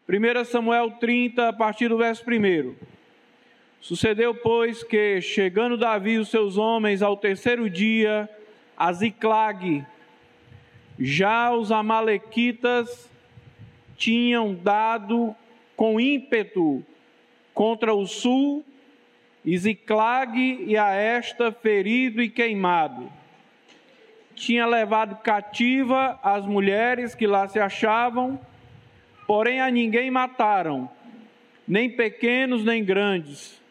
1 Samuel 30, a partir do verso 1. Sucedeu, pois, que, chegando Davi e os seus homens ao terceiro dia, a Ziclague, já os amalequitas tinham dado com ímpeto contra o sul, e Ziclague e a esta ferido e queimado. Tinha levado cativa as mulheres que lá se achavam, porém a ninguém mataram, nem pequenos nem grandes.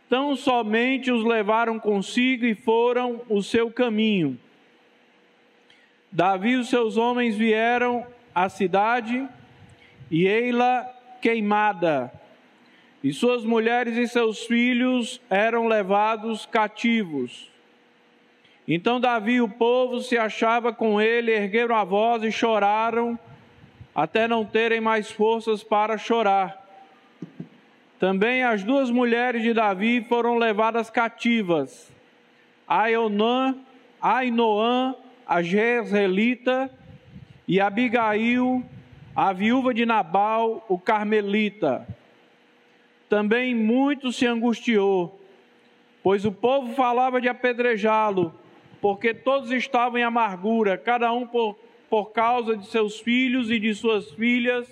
Tão somente os levaram consigo e foram o seu caminho. Davi e os seus homens vieram à cidade, e ei-la queimada, e suas mulheres e seus filhos eram levados cativos. Então Davi e o povo se achava com ele, ergueram a voz e choraram, até não terem mais forças para chorar. Também as duas mulheres de Davi foram levadas cativas, Ainoã, a jezreelita, e Abigail, a viúva de Nabal, o carmelita. Também muito se angustiou, pois o povo falava de apedrejá-lo, porque todos estavam em amargura, cada um por causa de seus filhos e de suas filhas.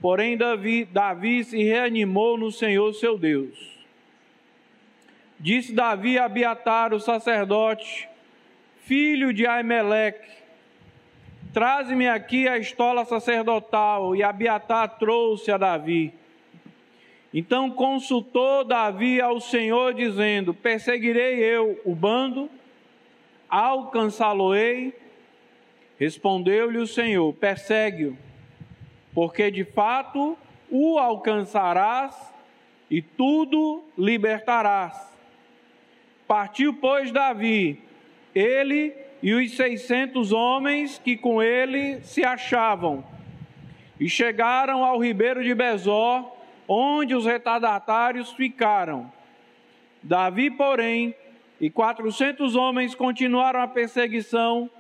Porém Davi se reanimou no Senhor seu Deus. Disse Davi a Abiatar, o sacerdote, filho de Aimeleque: traze-me aqui a estola sacerdotal. E Abiatar trouxe a Davi. Então consultou Davi ao Senhor, dizendo: perseguirei eu o bando? Alcançá-lo-ei? Respondeu-lhe o Senhor: persegue-o, porque de fato o alcançarás e tudo libertarás. Partiu, pois, Davi, ele e os 600 homens que com ele se achavam, e chegaram ao ribeiro de Besor, onde os retardatários ficaram. Davi, porém, e 400 homens continuaram a perseguição,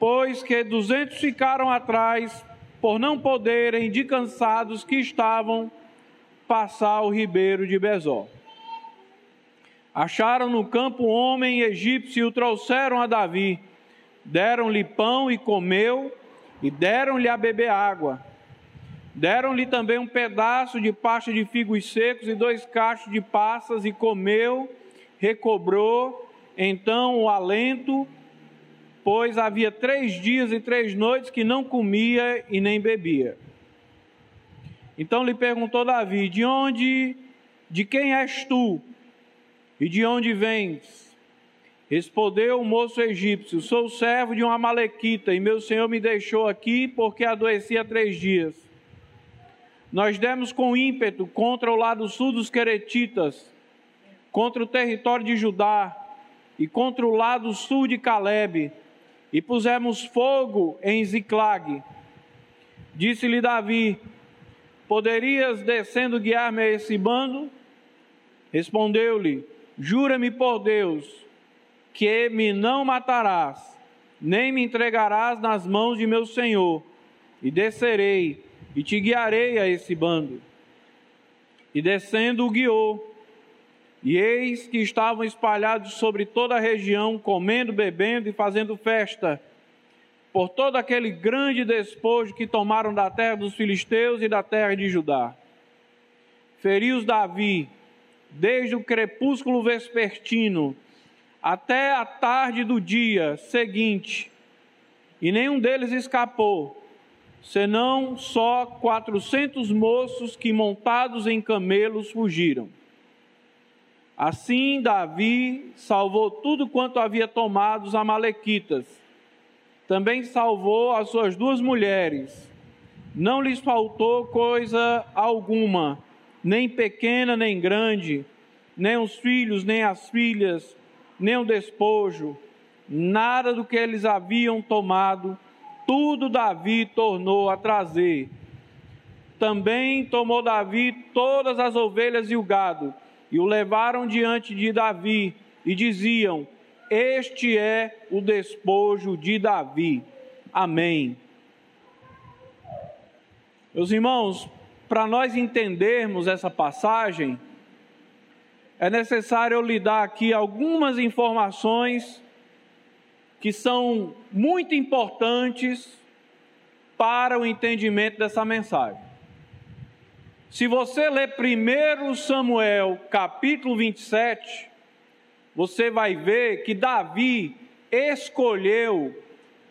pois que 200 ficaram atrás, por não poderem, de cansados que estavam, passar o ribeiro de Besor. Acharam no campo um homem egípcio e o trouxeram a Davi. Deram-lhe pão e comeu, e deram-lhe a beber água. Deram-lhe também um pedaço de pasta de figos secos e 2 cachos de passas, e comeu, recobrou então o alento, pois havia 3 dias e 3 noites que não comia e nem bebia. Então lhe perguntou Davi: de quem és tu? E de onde vens? Respondeu o moço egípcio: sou servo de um amalequita, e meu senhor me deixou aqui porque adoeci há 3 dias. Nós demos com ímpeto contra o lado sul dos queretitas, contra o território de Judá e contra o lado sul de Calebe, e pusemos fogo em Ziclague. Disse-lhe Davi: poderias, descendo, guiar-me a esse bando? Respondeu-lhe: jura-me por Deus, que me não matarás, nem me entregarás nas mãos de meu senhor, e descerei, e te guiarei a esse bando. E descendo o guiou, e eis que estavam espalhados sobre toda a região, comendo, bebendo e fazendo festa, por todo aquele grande despojo que tomaram da terra dos filisteus e da terra de Judá. Feriu-os Davi, desde o crepúsculo vespertino até a tarde do dia seguinte, e nenhum deles escapou, senão só 400 moços que, montados em camelos, fugiram. Assim Davi salvou tudo quanto havia tomado os amalequitas. Também salvou as suas 2 mulheres. Não lhes faltou coisa alguma, nem pequena nem grande, nem os filhos, nem as filhas, nem o despojo, nada do que eles haviam tomado, tudo Davi tornou a trazer. Também tomou Davi todas as ovelhas e o gado, e o levaram diante de Davi, e diziam: este é o despojo de Davi. Amém. Meus irmãos, para nós entendermos essa passagem, é necessário eu lhe dar aqui algumas informações que são muito importantes para o entendimento dessa mensagem. Se você ler 1 Samuel capítulo 27, você vai ver que Davi escolheu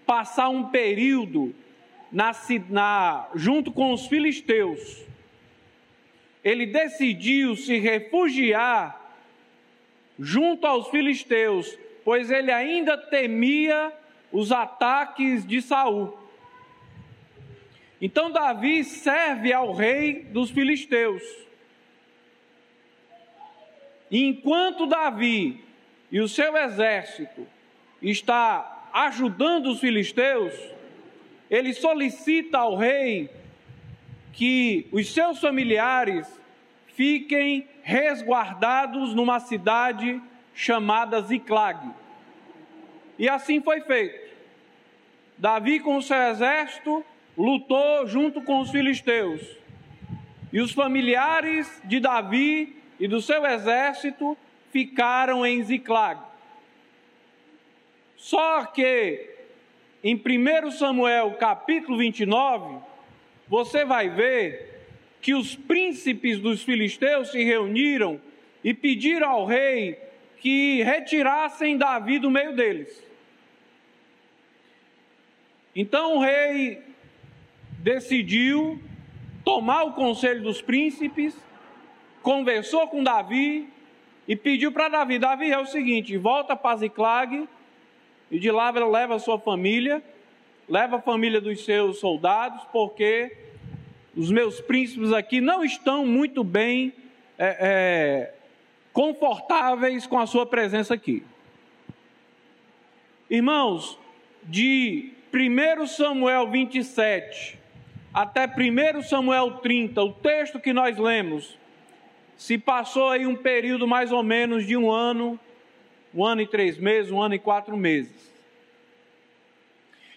passar um período junto com os filisteus. Ele decidiu se refugiar junto aos filisteus, pois ele ainda temia os ataques de Saul. Então Davi serve ao rei dos filisteus. E enquanto Davi e o seu exército está ajudando os filisteus, ele solicita ao rei que os seus familiares fiquem resguardados numa cidade chamada Ziclag. E assim foi feito. Davi com o seu exército lutou junto com os filisteus. E os familiares de Davi e do seu exército ficaram em Ziclag. Só que em 1 Samuel capítulo 29, você vai ver que os príncipes dos filisteus se reuniram e pediram ao rei que retirassem Davi do meio deles. Então o rei decidiu tomar o conselho dos príncipes, conversou com Davi e pediu para Davi: Davi, é o seguinte, volta para Ziclag e de lá leva a sua família, leva a família dos seus soldados, porque os meus príncipes aqui não estão muito bem confortáveis com a sua presença aqui. Irmãos, de 1 Samuel 27 até 1 Samuel 30, o texto que nós lemos, se passou aí um período mais ou menos de 1 ano e 3 meses, 1 ano e 4 meses.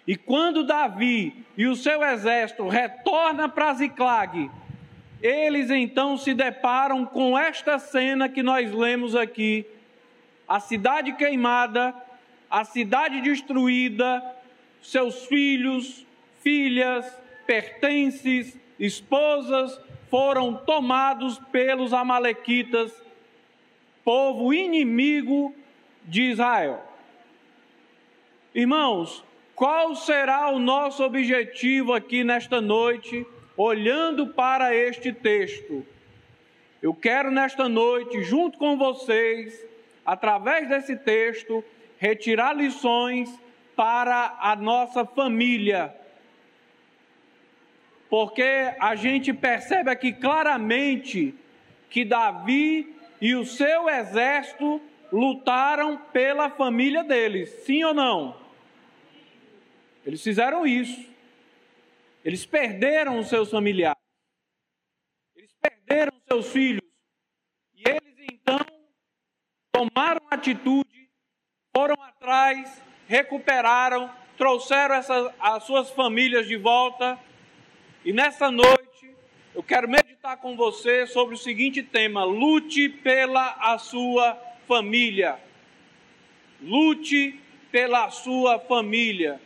E quando Davi e o seu exército retornam para Ziclag, eles então se deparam com esta cena que nós lemos aqui: a cidade queimada, a cidade destruída, seus filhos, filhas, pertences, esposas foram tomados pelos amalequitas, povo inimigo de Israel. Irmãos, qual será o nosso objetivo aqui nesta noite, olhando para este texto? Eu quero nesta noite, junto com vocês, através desse texto, retirar lições para a nossa família. Porque a gente percebe aqui claramente que Davi e o seu exército lutaram pela família deles, sim ou não? Eles fizeram isso. Eles perderam os seus familiares. Eles perderam os seus filhos. E eles então tomaram atitude, foram atrás, recuperaram, trouxeram as suas famílias de volta. E nessa noite eu quero meditar com você sobre o seguinte tema: lute pela a sua família. Lute pela sua família.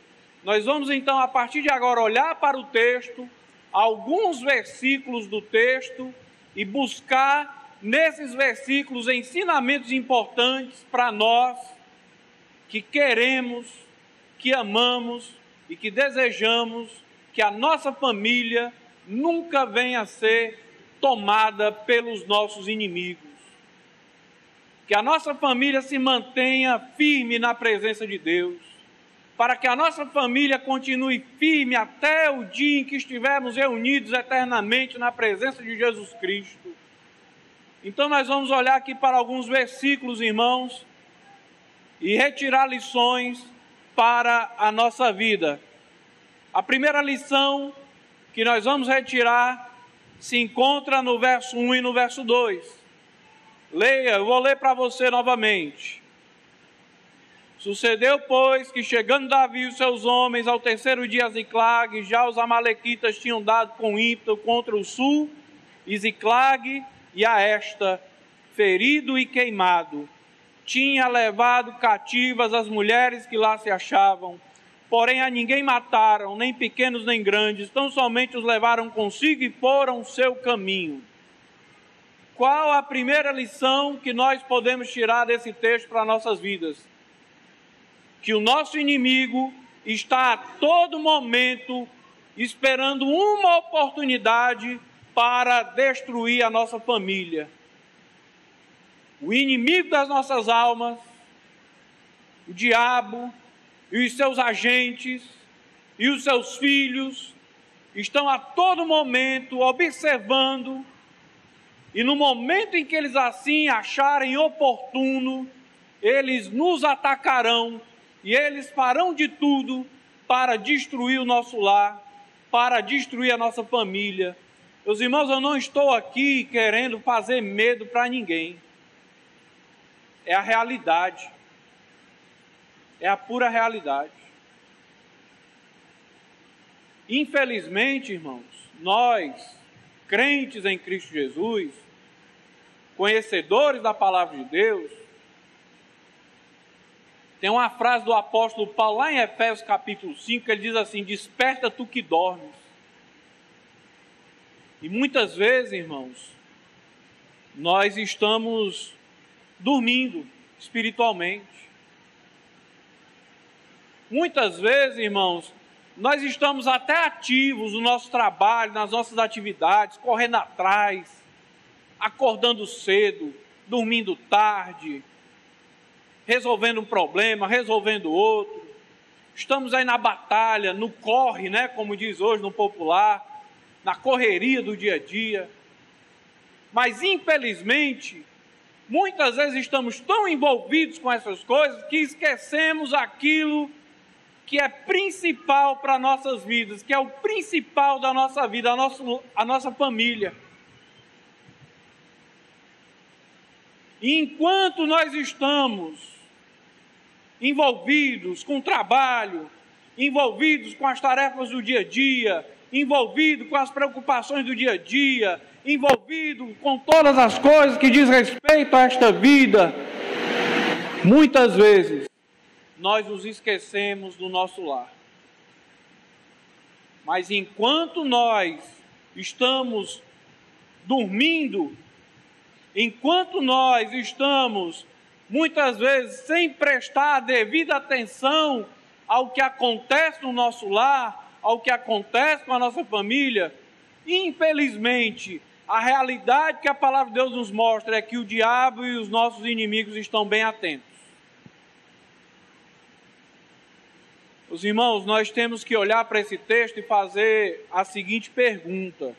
Nós vamos então, a partir de agora, olhar para o texto, alguns versículos do texto, e buscar nesses versículos ensinamentos importantes para nós que queremos, que amamos e que desejamos que a nossa família nunca venha a ser tomada pelos nossos inimigos. Que a nossa família se mantenha firme na presença de Deus, para que a nossa família continue firme até o dia em que estivermos reunidos eternamente na presença de Jesus Cristo. Então nós vamos olhar aqui para alguns versículos, irmãos, e retirar lições para a nossa vida. A primeira lição que nós vamos retirar se encontra no verso 1 e no verso 2. Leia, eu vou ler para você novamente. Sucedeu, pois, que chegando Davi e os seus homens ao terceiro dia a Ziclague, já os amalequitas tinham dado com ímpeto contra o sul, e Ziclague e a esta, ferido e queimado, tinha levado cativas as mulheres que lá se achavam, porém a ninguém mataram, nem pequenos nem grandes, tão somente os levaram consigo e foram seu caminho. Qual a primeira lição que nós podemos tirar desse texto para nossas vidas? Que o nosso inimigo está a todo momento esperando uma oportunidade para destruir a nossa família. O inimigo das nossas almas, o diabo e os seus agentes e os seus filhos estão a todo momento observando, e no momento em que eles assim acharem oportuno, eles nos atacarão e eles farão de tudo para destruir o nosso lar, para destruir a nossa família. Meus irmãos, eu não estou aqui querendo fazer medo para ninguém. É a realidade. É a pura realidade. Infelizmente, irmãos, nós, crentes em Cristo Jesus, conhecedores da palavra de Deus, tem uma frase do apóstolo Paulo lá em Efésios capítulo 5, que ele diz assim: desperta tu que dormes. E muitas vezes, irmãos, nós estamos dormindo espiritualmente. Muitas vezes, irmãos, nós estamos até ativos no nosso trabalho, nas nossas atividades, correndo atrás, acordando cedo, dormindo tarde, resolvendo um problema, resolvendo outro. Estamos aí na batalha, no corre, né, como diz hoje no popular, na correria do dia a dia. Mas, infelizmente, muitas vezes estamos tão envolvidos com essas coisas que esquecemos aquilo que é principal para nossas vidas, que é o principal da nossa vida, a nossa família. E enquanto nós estamos envolvidos com o trabalho, envolvidos com as tarefas do dia a dia, envolvidos com as preocupações do dia a dia, envolvidos com todas as coisas que diz respeito a esta vida, muitas vezes nós nos esquecemos do nosso lar. Mas enquanto nós estamos dormindo, enquanto nós estamos muitas vezes sem prestar a devida atenção ao que acontece no nosso lar, ao que acontece com a nossa família, infelizmente, a realidade que a palavra de Deus nos mostra é que o diabo e os nossos inimigos estão bem atentos. Os irmãos, nós temos que olhar para esse texto e fazer a seguinte pergunta: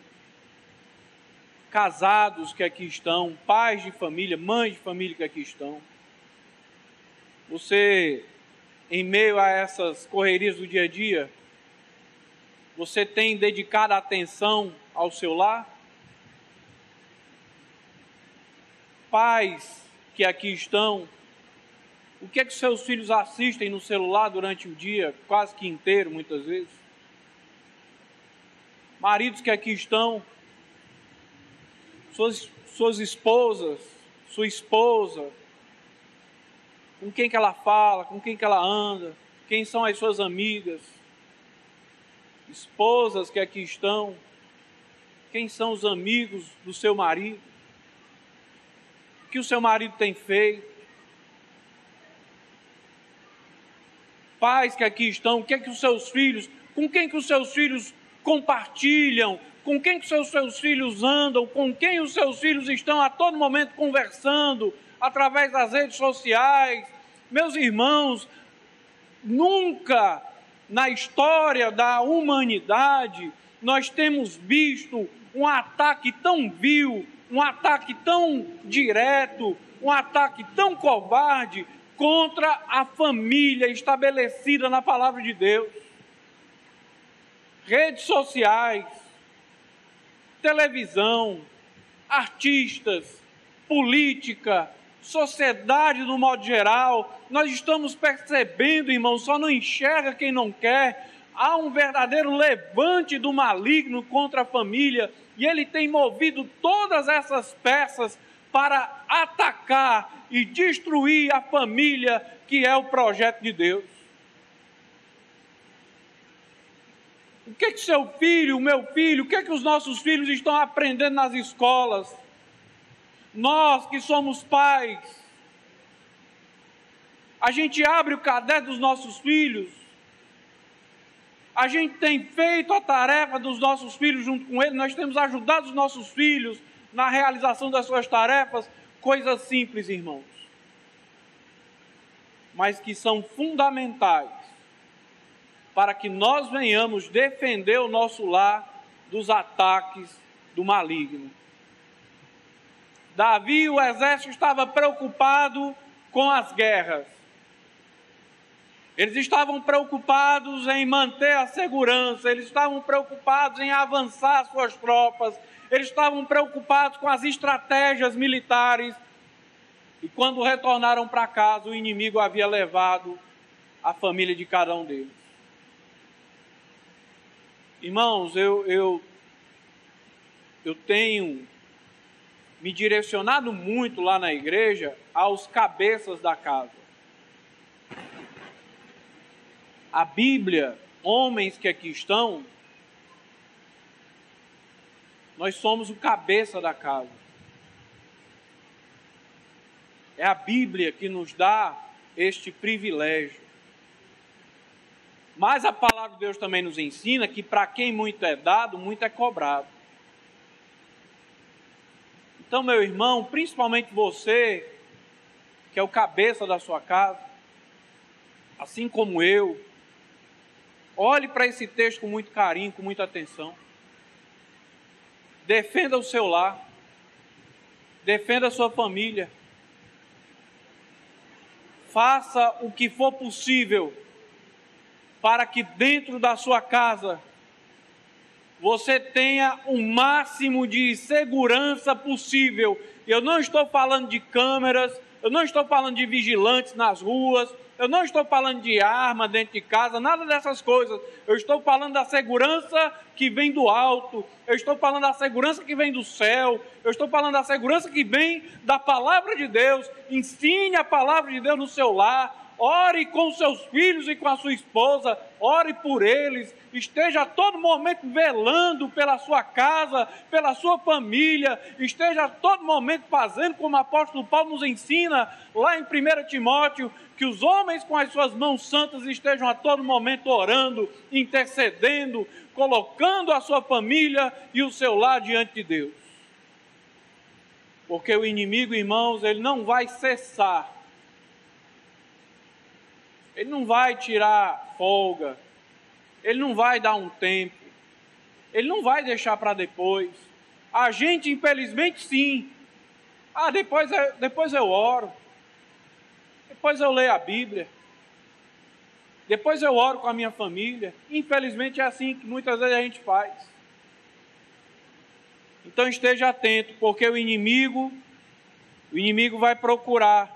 casados que aqui estão, pais de família, mães de família que aqui estão, você, em meio a essas correrias do dia a dia, você tem dedicado atenção ao seu lar? Pais que aqui estão, o que é que seus filhos assistem no celular durante o dia, quase que inteiro, muitas vezes? Maridos que aqui estão, suas esposas, sua esposa, com quem que ela fala, com quem que ela anda, quem são as suas amigas? Esposas que aqui estão, quem são os amigos do seu marido? O que o seu marido tem feito? Pais que aqui estão, o que é que os seus filhos, com quem que os seus filhos compartilham, com quem que os seus filhos andam, com quem os seus filhos estão a todo momento conversando, através das redes sociais. Meus irmãos, nunca na história da humanidade nós temos visto um ataque tão vil, um ataque tão direto, um ataque tão covarde contra a família estabelecida na palavra de Deus. Redes sociais, televisão, artistas, política, sociedade no modo geral, nós estamos percebendo, irmãos, só não enxerga quem não quer. Há um verdadeiro levante do maligno contra a família, e ele tem movido todas essas peças para atacar e destruir a família, que é o projeto de Deus. O que seu filho, o meu filho, o que os nossos filhos estão aprendendo nas escolas? Nós que somos pais, a gente abre o caderno dos nossos filhos, a gente tem feito a tarefa dos nossos filhos junto com eles, nós temos ajudado os nossos filhos na realização das suas tarefas, coisas simples, irmãos, mas que são fundamentais para que nós venhamos defender o nosso lar dos ataques do maligno. Davi e o exército estava preocupado com as guerras. Eles estavam preocupados em manter a segurança, eles estavam preocupados em avançar suas tropas, eles estavam preocupados com as estratégias militares. E quando retornaram para casa, o inimigo havia levado a família de cada um deles. Irmãos, eu tenho me direcionado muito lá na igreja aos cabeças da casa. A Bíblia, homens que aqui estão, nós somos o cabeça da casa. É a Bíblia que nos dá este privilégio. Mas a palavra de Deus também nos ensina que para quem muito é dado, muito é cobrado. Então, meu irmão, principalmente você, que é o cabeça da sua casa, assim como eu, olhe para esse texto com muito carinho, com muita atenção. Defenda o seu lar. Defenda a sua família. Faça o que for possível para que dentro da sua casa você tenha o máximo de segurança possível. Eu não estou falando de câmeras, eu não estou falando de vigilantes nas ruas, eu não estou falando de arma dentro de casa, nada dessas coisas. Eu estou falando da segurança que vem do alto, eu estou falando da segurança que vem do céu, eu estou falando da segurança que vem da palavra de Deus. Ensine a palavra de Deus no seu lar. Ore com seus filhos e com a sua esposa, ore por eles, esteja a todo momento velando pela sua casa, pela sua família, esteja a todo momento fazendo como o apóstolo Paulo nos ensina, lá em 1 Timóteo, que os homens com as suas mãos santas estejam a todo momento orando, intercedendo, colocando a sua família e o seu lar diante de Deus. Porque o inimigo, irmãos, ele não vai cessar. Ele não vai tirar folga, ele não vai dar um tempo, ele não vai deixar para depois. A gente, infelizmente, sim. Depois eu oro, depois eu leio a Bíblia, depois eu oro com a minha família. Infelizmente é assim que muitas vezes a gente faz. Então esteja atento, porque o inimigo vai procurar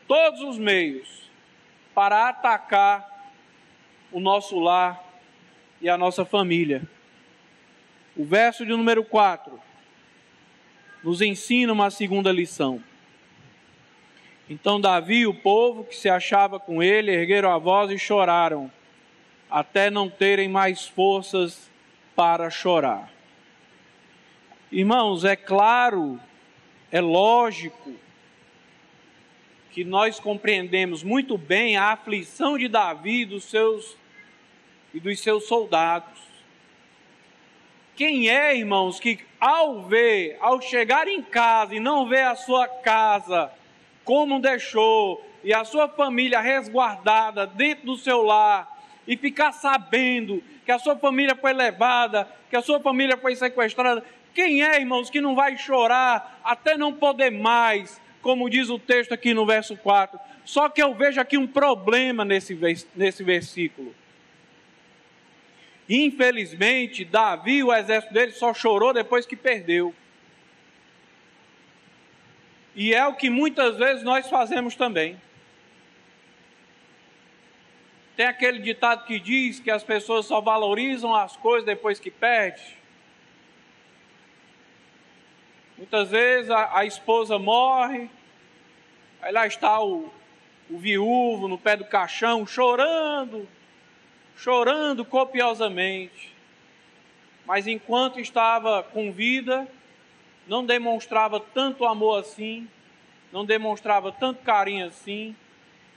todos os meios para atacar o nosso lar e a nossa família. O verso de número 4 nos ensina uma segunda lição. Então Davi e o povo que se achava com ele ergueram a voz e choraram, até não terem mais forças para chorar. Irmãos, é claro, é lógico, que nós compreendemos muito bem a aflição de Davi e dos seus soldados. Quem é, irmãos, que ao chegar em casa e não ver a sua casa como deixou, e a sua família resguardada dentro do seu lar, e ficar sabendo que a sua família foi levada, que a sua família foi sequestrada, quem é, irmãos, que não vai chorar até não poder mais, como diz o texto aqui no verso 4. Só que eu vejo aqui um problema nesse versículo. Infelizmente, Davi e o exército dele só chorou depois que perdeu. E é o que muitas vezes nós fazemos também. Tem aquele ditado que diz que as pessoas só valorizam as coisas depois que perdem. Muitas vezes a esposa morre, aí lá está o viúvo no pé do caixão, chorando copiosamente. Mas enquanto estava com vida, não demonstrava tanto amor assim, não demonstrava tanto carinho assim.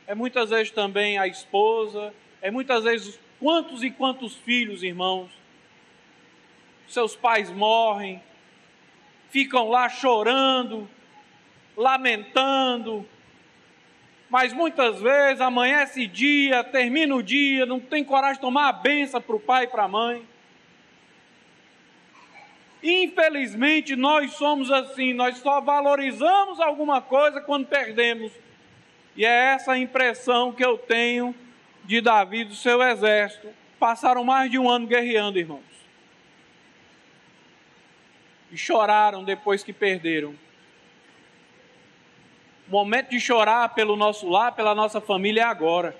É muitas vezes também a esposa, é muitas vezes quantos e quantos filhos, irmãos, seus pais morrem, ficam lá chorando, lamentando, mas muitas vezes amanhece dia, termina o dia, não tem coragem de tomar a benção para o pai e para a mãe. Infelizmente nós somos assim, nós só valorizamos alguma coisa quando perdemos. E é essa a impressão que eu tenho de Davi e do seu exército. Passaram mais de um ano guerreando, irmãos. E choraram depois que perderam. O momento de chorar pelo nosso lar, pela nossa família é agora.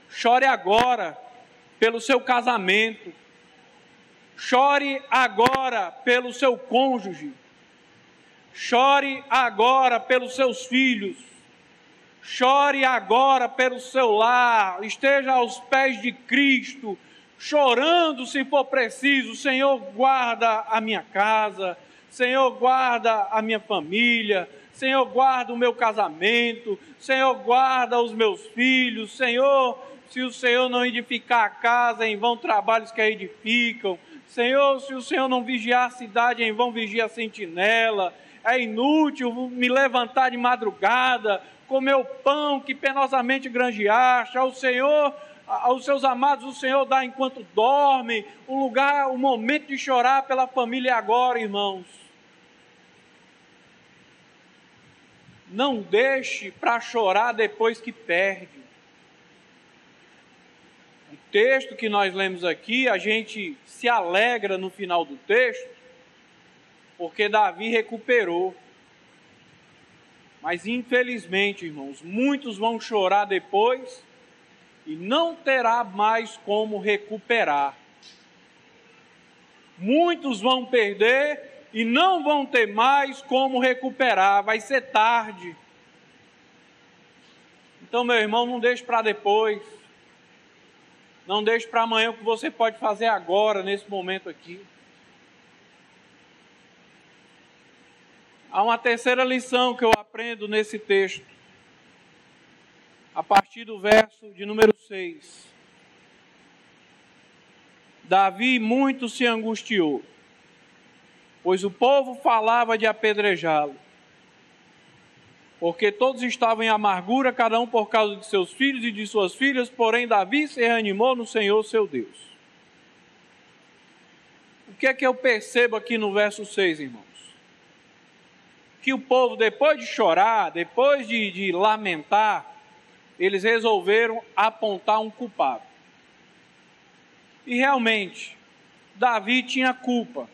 Chore agora pelo seu casamento. Chore agora pelo seu cônjuge. Chore agora pelos seus filhos. Chore agora pelo seu lar. Esteja aos pés de Cristo, chorando se for preciso. Senhor, guarda a minha casa. Senhor, guarda a minha família. Senhor, guarda o meu casamento. Senhor, guarda os meus filhos. Senhor, se o Senhor não edificar a casa, em vão trabalhos que a edificam. Senhor, se o Senhor não vigiar a cidade, em vão vigia a sentinela. É inútil me levantar de madrugada, comer o pão que penosamente granjeaste. Ao Senhor, aos seus amados, o Senhor dá enquanto dorme. O momento de chorar pela família é agora, irmãos. Não deixe para chorar depois que perde. O texto que nós lemos aqui, a gente se alegra no final do texto, porque Davi recuperou. Mas infelizmente, irmãos, muitos vão chorar depois e não terá mais como recuperar. Muitos vão perder e não vão ter mais como recuperar, vai ser tarde. Então, meu irmão, não deixe para depois. Não deixe para amanhã o que você pode fazer agora, nesse momento aqui. Há uma terceira lição que eu aprendo nesse texto, a partir do verso de número 6. Davi muito se angustiou, pois o povo falava de apedrejá-lo, porque todos estavam em amargura, cada um por causa de seus filhos e de suas filhas, porém Davi se reanimou no Senhor seu Deus. O que é que eu percebo aqui no verso 6, irmãos? Que o povo, depois de chorar, depois de lamentar, eles resolveram apontar um culpado. E realmente, Davi tinha culpa.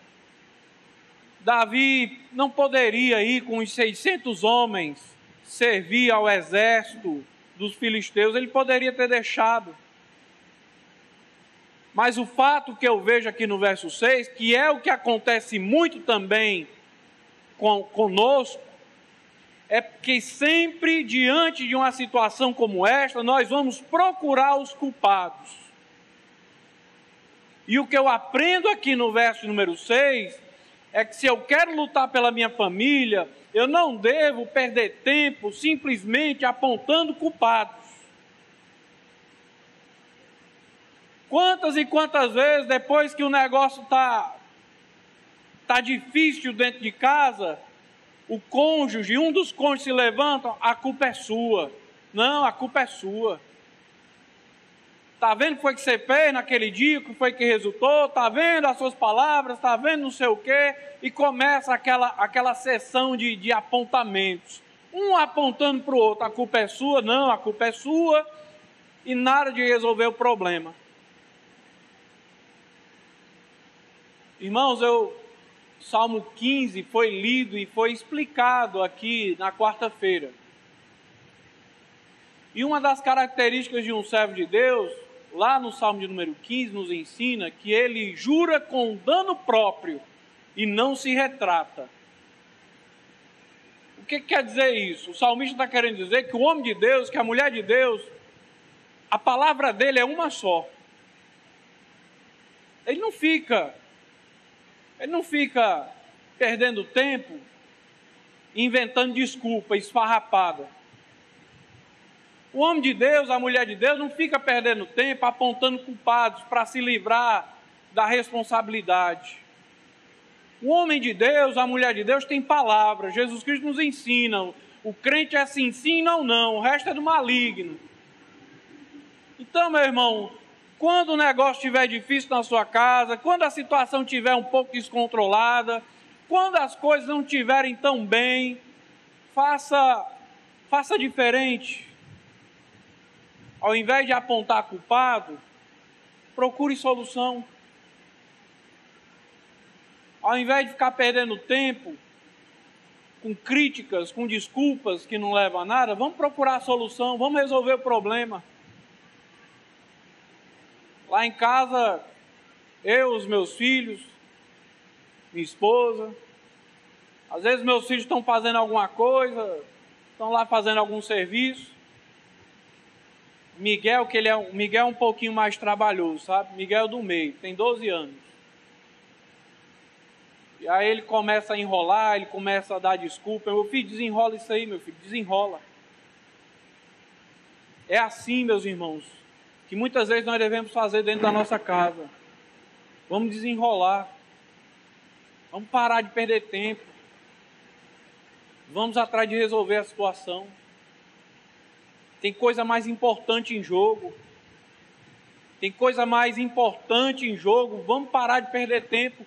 Davi não poderia ir com os 600 homens servir ao exército dos filisteus, ele poderia ter deixado. Mas o fato que eu vejo aqui no verso 6, que é o que acontece muito também conosco, é que sempre diante de uma situação como esta, nós vamos procurar os culpados. E o que eu aprendo aqui no verso número 6, é que se eu quero lutar pela minha família, eu não devo perder tempo simplesmente apontando culpados. Quantas e quantas vezes, depois que o negócio está difícil dentro de casa, o cônjuge, um dos cônjuges se levantam, a culpa é sua. Não, a culpa é sua. Está vendo o que foi que você fez naquele dia, o que foi que resultou? Está vendo as suas palavras? Está vendo não sei o quê? E começa aquela sessão de apontamentos. Um apontando para o outro, a culpa é sua, não, a culpa é sua. E nada de resolver o problema. Irmãos, Salmo 15 foi lido e foi explicado aqui na quarta-feira. E uma das características de um servo de Deus, lá no Salmo de número 15, nos ensina que ele jura com dano próprio e não se retrata. O que quer dizer isso? O salmista está querendo dizer que o homem de Deus, que a mulher de Deus, a palavra dele é uma só. Ele não fica perdendo tempo inventando desculpa esfarrapada. O homem de Deus, a mulher de Deus, não fica perdendo tempo apontando culpados para se livrar da responsabilidade. O homem de Deus, a mulher de Deus tem palavra. Jesus Cristo nos ensina. O crente é sim, sim, não, não. O resto é do maligno. Então, meu irmão, quando o negócio estiver difícil na sua casa, quando a situação estiver um pouco descontrolada, quando as coisas não estiverem tão bem, faça diferente. Ao invés de apontar culpado, procure solução. Ao invés de ficar perdendo tempo com críticas, com desculpas que não levam a nada, vamos procurar a solução, vamos resolver o problema. Lá em casa, eu, os meus filhos, minha esposa, às vezes meus filhos estão fazendo alguma coisa, estão lá fazendo algum serviço. Miguel, Miguel é um pouquinho mais trabalhoso, sabe? Miguel é do meio, tem 12 anos. E aí ele começa a enrolar, ele começa a dar desculpa. Meu filho, desenrola isso aí, meu filho, desenrola. É assim, meus irmãos, que muitas vezes nós devemos fazer dentro da nossa casa. Vamos desenrolar. Vamos parar de perder tempo. Vamos atrás de resolver a situação. Tem coisa mais importante em jogo. Tem coisa mais importante em jogo. Vamos parar de perder tempo.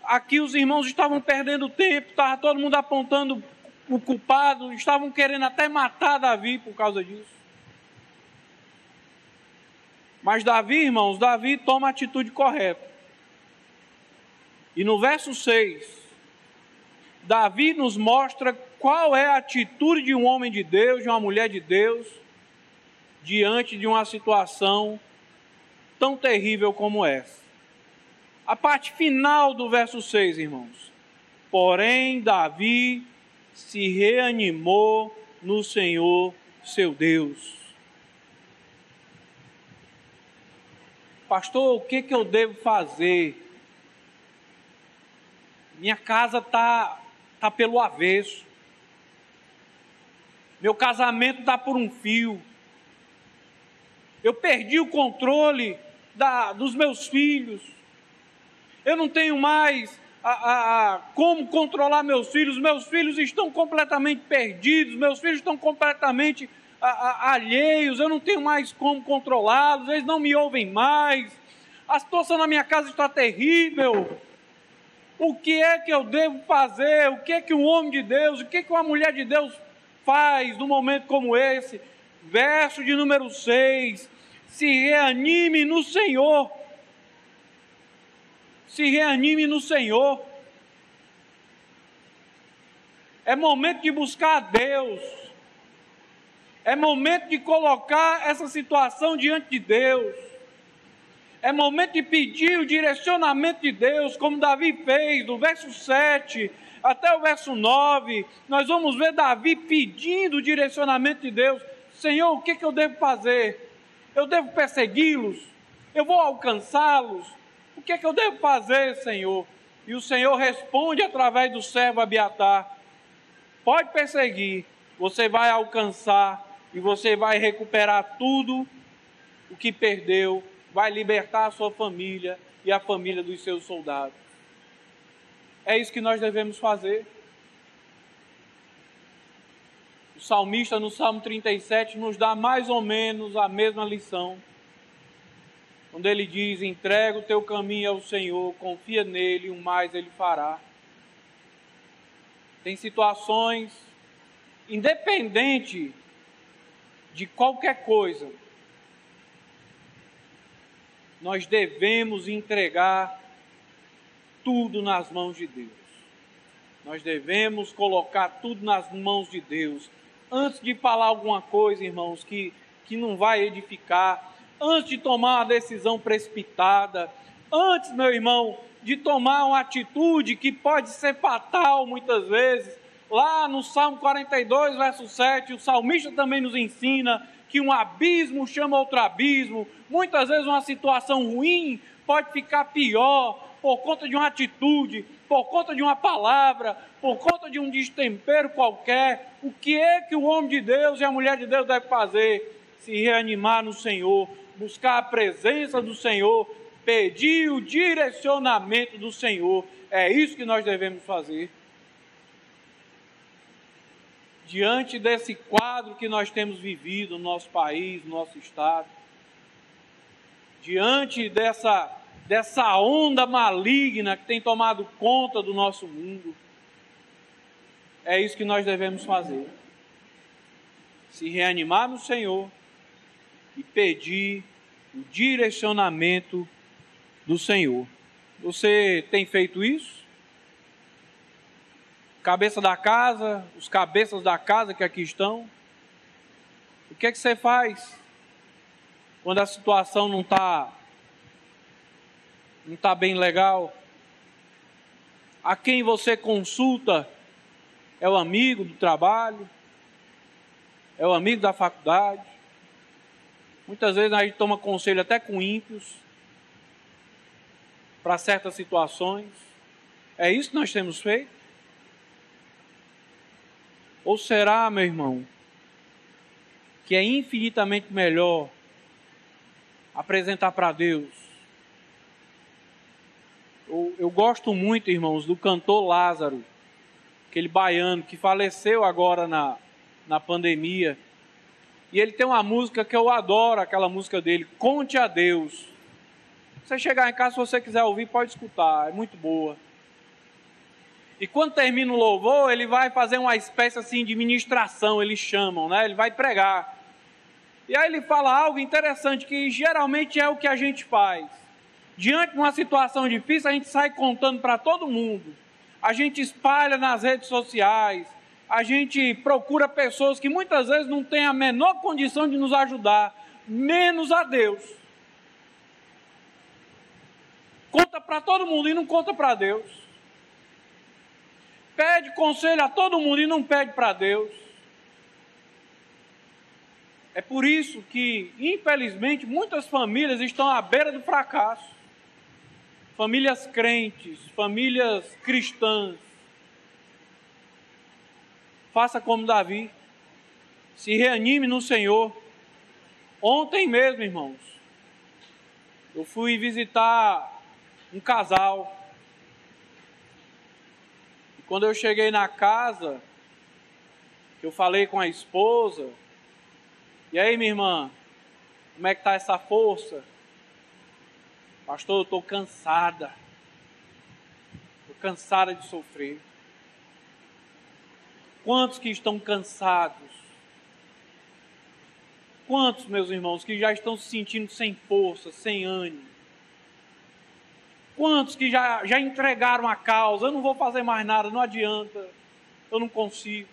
Aqui os irmãos estavam perdendo tempo. Estava todo mundo apontando o culpado. Estavam querendo até matar Davi por causa disso. Mas Davi, irmãos, Davi toma a atitude correta. E no verso 6, Davi nos mostra qual é a atitude de um homem de Deus, de uma mulher de Deus, diante de uma situação tão terrível como essa. A parte final do verso 6, irmãos. Porém, Davi se reanimou no Senhor, seu Deus. Pastor, o que eu devo fazer? Minha casa está pelo avesso. Meu casamento está por um fio. Eu perdi o controle dos meus filhos. Eu não tenho mais como controlar meus filhos. Meus filhos estão completamente perdidos. Meus filhos estão completamente alheios. Eu não tenho mais como controlá-los. Eles não me ouvem mais. A situação na minha casa está terrível. O que é que eu devo fazer? O que é que um homem de Deus, o que é que uma mulher de Deus faz num momento como esse? Verso de número 6. Se reanime no Senhor. Se reanime no Senhor. É momento de buscar a Deus. É momento de colocar essa situação diante de Deus. É momento de pedir o direcionamento de Deus, como Davi fez, do verso 7 até o verso 9. Nós vamos ver Davi pedindo o direcionamento de Deus. Senhor, o que eu devo fazer? Eu devo persegui-los? Eu vou alcançá-los? O que eu devo fazer, Senhor? E o Senhor responde através do servo Abiatar: pode perseguir, você vai alcançar e você vai recuperar tudo o que perdeu, vai libertar a sua família e a família dos seus soldados. É isso que nós devemos fazer. O salmista no Salmo 37 nos dá mais ou menos a mesma lição, quando ele diz: entrega o teu caminho ao Senhor, confia nele, o mais ele fará. Tem situações, independente de qualquer coisa, nós devemos entregar tudo nas mãos de Deus. Nós devemos colocar tudo nas mãos de Deus. Antes de falar alguma coisa, irmãos, que não vai edificar, antes de tomar uma decisão precipitada, antes, meu irmão, de tomar uma atitude que pode ser fatal muitas vezes, lá no Salmo 42, verso 7, o salmista também nos ensina que um abismo chama outro abismo. Muitas vezes uma situação ruim pode ficar pior por conta de uma atitude, por conta de uma palavra, por conta de um destempero qualquer. O que é que o homem de Deus e a mulher de Deus deve fazer? Se reanimar no Senhor, buscar a presença do Senhor, pedir o direcionamento do Senhor. É isso que nós devemos fazer. Diante desse quadro que nós temos vivido no nosso país, no nosso estado, diante dessa onda maligna que tem tomado conta do nosso mundo, é isso que nós devemos fazer. Se reanimar no Senhor e pedir o direcionamento do Senhor. Você tem feito isso? Cabeça da casa, os cabeças da casa que aqui estão, o que é que você faz quando a situação não está bem legal? A quem você consulta? É o amigo do trabalho? É o amigo da faculdade? Muitas vezes a gente toma conselho até com ímpios para certas situações. É isso que nós temos feito? Ou será, meu irmão, que é infinitamente melhor apresentar para Deus? Eu gosto muito, irmãos, do cantor Lázaro, aquele baiano que faleceu agora na pandemia. E ele tem uma música que eu adoro, aquela música dele, Conte a Deus. Você chegar em casa, se você quiser ouvir, pode escutar, é muito boa. E quando termina o louvor, ele vai fazer uma espécie assim de ministração, eles chamam, né? Ele vai pregar. E aí ele fala algo interessante, que geralmente é o que a gente faz. Diante de uma situação difícil, a gente sai contando para todo mundo. A gente espalha nas redes sociais. A gente procura pessoas que muitas vezes não têm a menor condição de nos ajudar, menos a Deus. Conta para todo mundo e não conta para Deus. Pede conselho a todo mundo e não pede para Deus. É por isso que, infelizmente, muitas famílias estão à beira do fracasso. Famílias crentes, famílias cristãs. Faça como Davi. Se reanime no Senhor. Ontem mesmo, irmãos, eu fui visitar um casal. Quando eu cheguei na casa, eu falei com a esposa, e aí, minha irmã, como é que está essa força? Pastor, eu estou cansada. Estou cansada de sofrer. Quantos que estão cansados? Quantos, meus irmãos, que já estão se sentindo sem força, sem ânimo? Quantos que já entregaram a causa? Eu não vou fazer mais nada, não adianta, eu não consigo.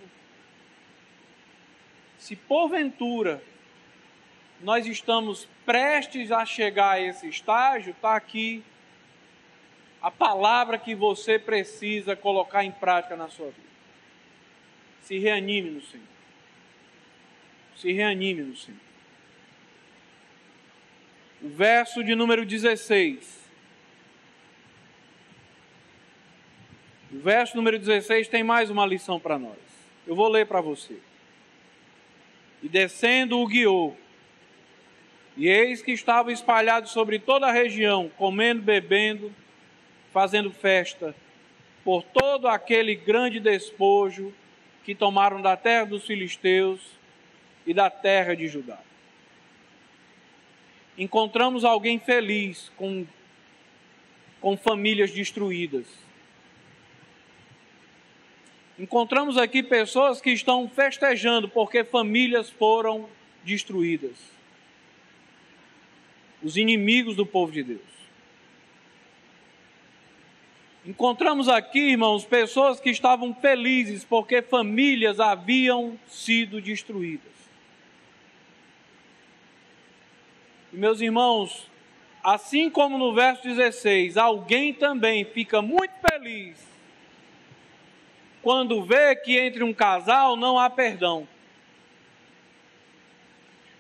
Se porventura nós estamos prestes a chegar a esse estágio, está aqui a palavra que você precisa colocar em prática na sua vida. Se reanime no Senhor. Se reanime no Senhor. O verso de número 16. O verso número 16 tem mais uma lição para nós. Eu vou ler para você. E descendo o guiou, e eis que estavam espalhados sobre toda a região, comendo, bebendo, fazendo festa, por todo aquele grande despojo que tomaram da terra dos filisteus e da terra de Judá. Encontramos alguém feliz com famílias destruídas. Encontramos aqui pessoas que estão festejando porque famílias foram destruídas. Os inimigos do povo de Deus. Encontramos aqui, irmãos, pessoas que estavam felizes porque famílias haviam sido destruídas. E, meus irmãos, assim como no verso 16, alguém também fica muito feliz quando vê que entre um casal não há perdão.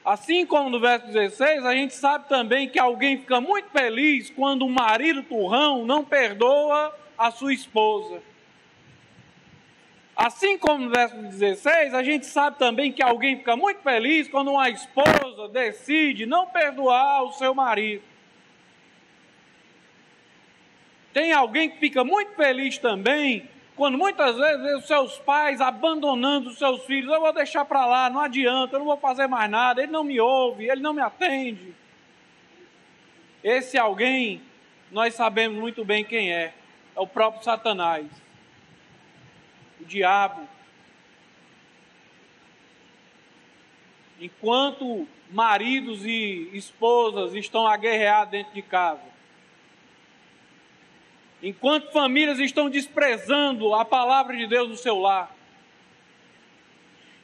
Assim como no verso 16, a gente sabe também que alguém fica muito feliz quando um marido turrão não perdoa a sua esposa. Assim como no verso 16, a gente sabe também que alguém fica muito feliz quando uma esposa decide não perdoar o seu marido. Tem alguém que fica muito feliz também quando muitas vezes vê os seus pais abandonando os seus filhos. Eu vou deixar para lá, não adianta, eu não vou fazer mais nada, ele não me ouve, ele não me atende. Esse alguém, nós sabemos muito bem quem é o próprio Satanás, o diabo. Enquanto maridos e esposas estão a guerrear dentro de casa, enquanto famílias estão desprezando a palavra de Deus no seu lar,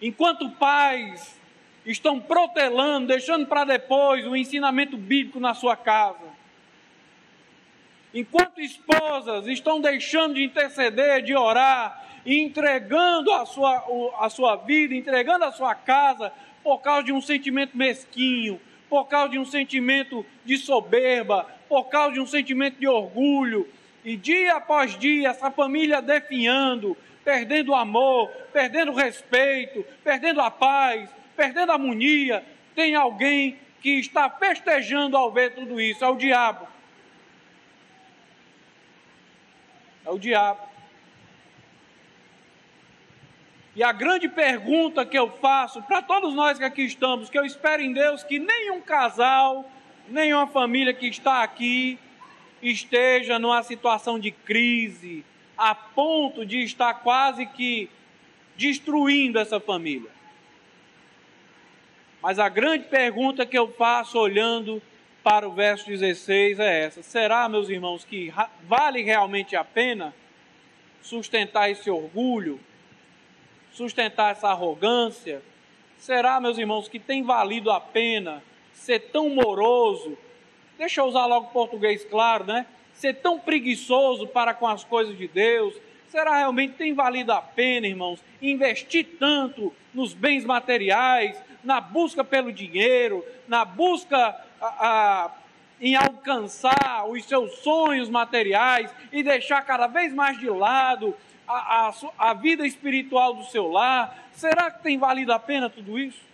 enquanto pais estão protelando, deixando para depois o ensinamento bíblico na sua casa, enquanto esposas estão deixando de interceder, de orar, e entregando a sua vida, entregando a sua casa, por causa de um sentimento mesquinho, por causa de um sentimento de soberba, por causa de um sentimento de orgulho, e dia após dia, essa família definhando, perdendo o amor, perdendo o respeito, perdendo a paz, perdendo a harmonia. Tem alguém que está festejando ao ver tudo isso, é o diabo. É o diabo. E a grande pergunta que eu faço para todos nós que aqui estamos, que eu espero em Deus que nenhum casal, nenhuma família que está aqui esteja numa situação de crise, a ponto de estar quase que destruindo essa família. Mas a grande pergunta que eu faço olhando para o verso 16 é essa: será, meus irmãos, que vale realmente a pena sustentar esse orgulho, sustentar essa arrogância? Será, meus irmãos, que tem valido a pena ser tão moroso? Deixa eu usar logo o português claro, né? Ser tão preguiçoso para com as coisas de Deus. Será realmente que tem valido a pena, irmãos, investir tanto nos bens materiais, na busca pelo dinheiro, na busca em alcançar os seus sonhos materiais e deixar cada vez mais de lado a vida espiritual do seu lar? Será que tem valido a pena tudo isso?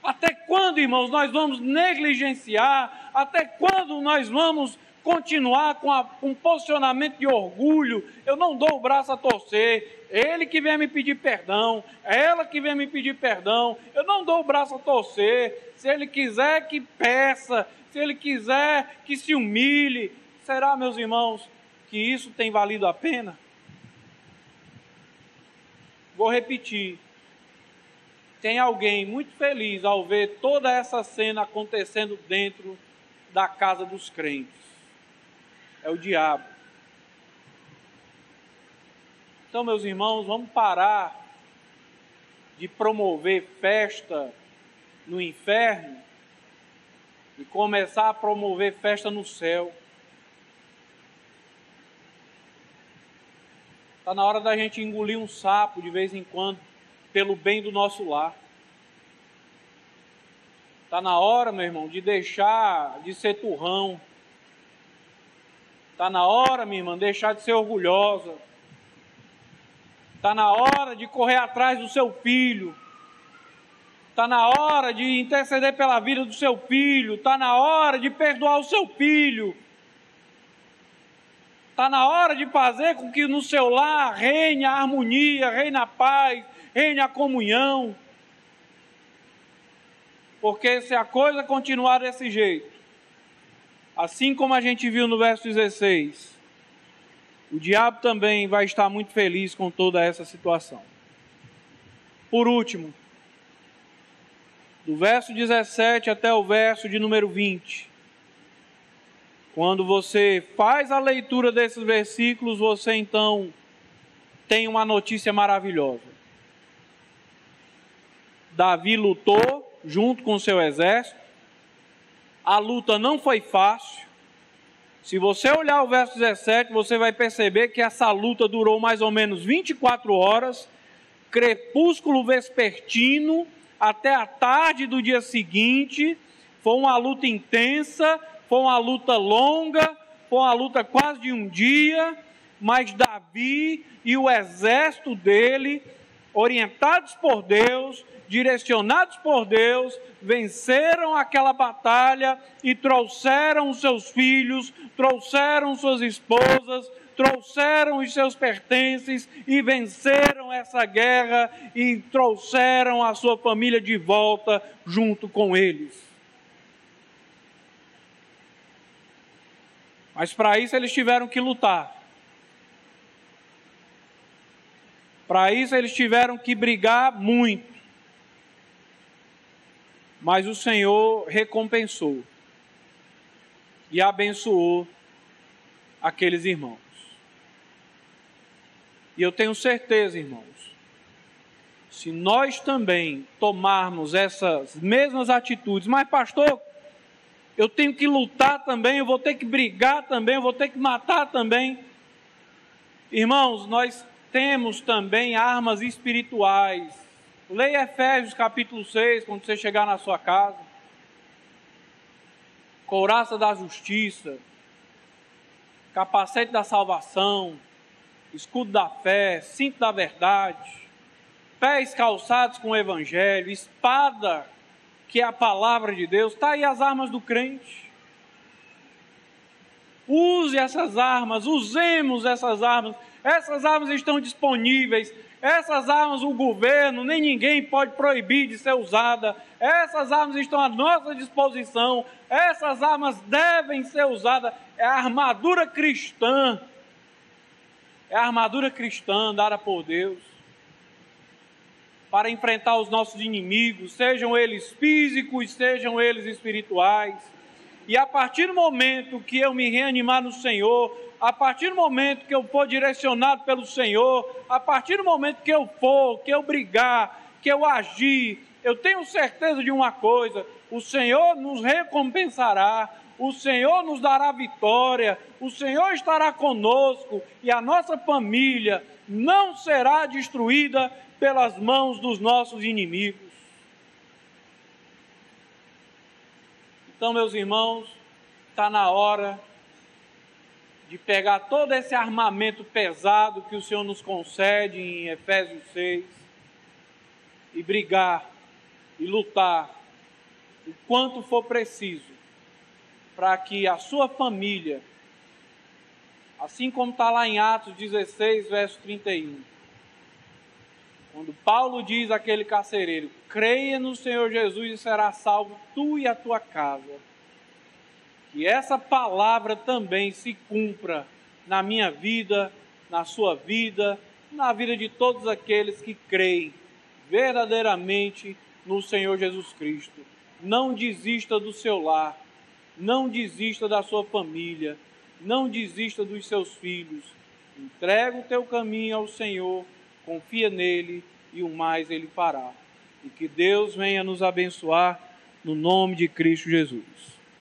Até quando, irmãos, nós vamos negligenciar? Até quando nós vamos continuar com um posicionamento de orgulho? Eu não dou o braço a torcer. Ele que vem me pedir perdão, ela que vem me pedir perdão. Eu não dou o braço a torcer. Se ele quiser que peça, se ele quiser que se humilhe. Será, meus irmãos, que isso tem valido a pena? Vou repetir. Tem alguém muito feliz ao ver toda essa cena acontecendo dentro da casa dos crentes. É o diabo. Então, meus irmãos, vamos parar de promover festa no inferno e começar a promover festa no céu. Está na hora da gente engolir um sapo de vez em quando, pelo bem do nosso lar. Está na hora, meu irmão, de deixar de ser turrão. Está na hora, minha irmã, de deixar de ser orgulhosa. Está na hora de correr atrás do seu filho. Está na hora de interceder pela vida do seu filho. Está na hora de perdoar o seu filho. Está na hora de fazer com que no seu lar reine a harmonia, reine a paz, reine a comunhão. Porque se a coisa continuar desse jeito, assim como a gente viu no verso 16, o diabo também vai estar muito feliz com toda essa situação. Por último, do verso 17 até o verso de número 20, Quando você faz a leitura desses versículos, você então tem uma notícia maravilhosa. Davi lutou junto com seu exército. A luta não foi fácil. Se você olhar o verso 17, você vai perceber que essa luta durou mais ou menos 24 horas, crepúsculo vespertino, até a tarde do dia seguinte. Foi uma luta intensa, foi uma luta longa, foi uma luta quase de um dia, mas Davi e o exército dele, orientados por Deus, direcionados por Deus, venceram aquela batalha e trouxeram os seus filhos, trouxeram suas esposas, trouxeram os seus pertences e venceram essa guerra e trouxeram a sua família de volta junto com eles. Mas para isso eles tiveram que lutar. Para isso eles tiveram que brigar muito. Mas o Senhor recompensou e abençoou aqueles irmãos. E eu tenho certeza, irmãos, se nós também tomarmos essas mesmas atitudes, mas pastor, eu tenho que lutar também, eu vou ter que brigar também, eu vou ter que matar também. Irmãos, nós temos também armas espirituais. Leia Efésios capítulo 6, quando você chegar na sua casa. Couraça da justiça, capacete da salvação, escudo da fé, cinto da verdade, pés calçados com o evangelho, espada, que é a palavra de Deus. Está aí as armas do crente. Use essas armas, usemos essas armas. Essas armas estão disponíveis. Essas armas o governo, nem ninguém pode proibir de ser usada. Essas armas estão à nossa disposição. Essas armas devem ser usadas. É a armadura cristã. É a armadura cristã dada por Deus para enfrentar os nossos inimigos, sejam eles físicos, sejam eles espirituais. E a partir do momento que eu me reanimar no Senhor, a partir do momento que eu for direcionado pelo Senhor, a partir do momento que eu brigar, que eu agir, eu tenho certeza de uma coisa: o Senhor nos recompensará, o Senhor nos dará vitória, o Senhor estará conosco e a nossa família não será destruída pelas mãos dos nossos inimigos. Então, meus irmãos, está na hora de pegar todo esse armamento pesado que o Senhor nos concede em Efésios 6 e brigar e lutar o quanto for preciso para que a sua família, assim como está lá em Atos 16, verso 31, quando Paulo diz àquele carcereiro: creia no Senhor Jesus e será salvo tu e a tua casa. Que essa palavra também se cumpra na minha vida, na sua vida, na vida de todos aqueles que creem verdadeiramente no Senhor Jesus Cristo. Não desista do seu lar, não desista da sua família, não desista dos seus filhos. Entrega o teu caminho ao Senhor, confia nele e o mais ele fará. E que Deus venha nos abençoar no nome de Cristo Jesus.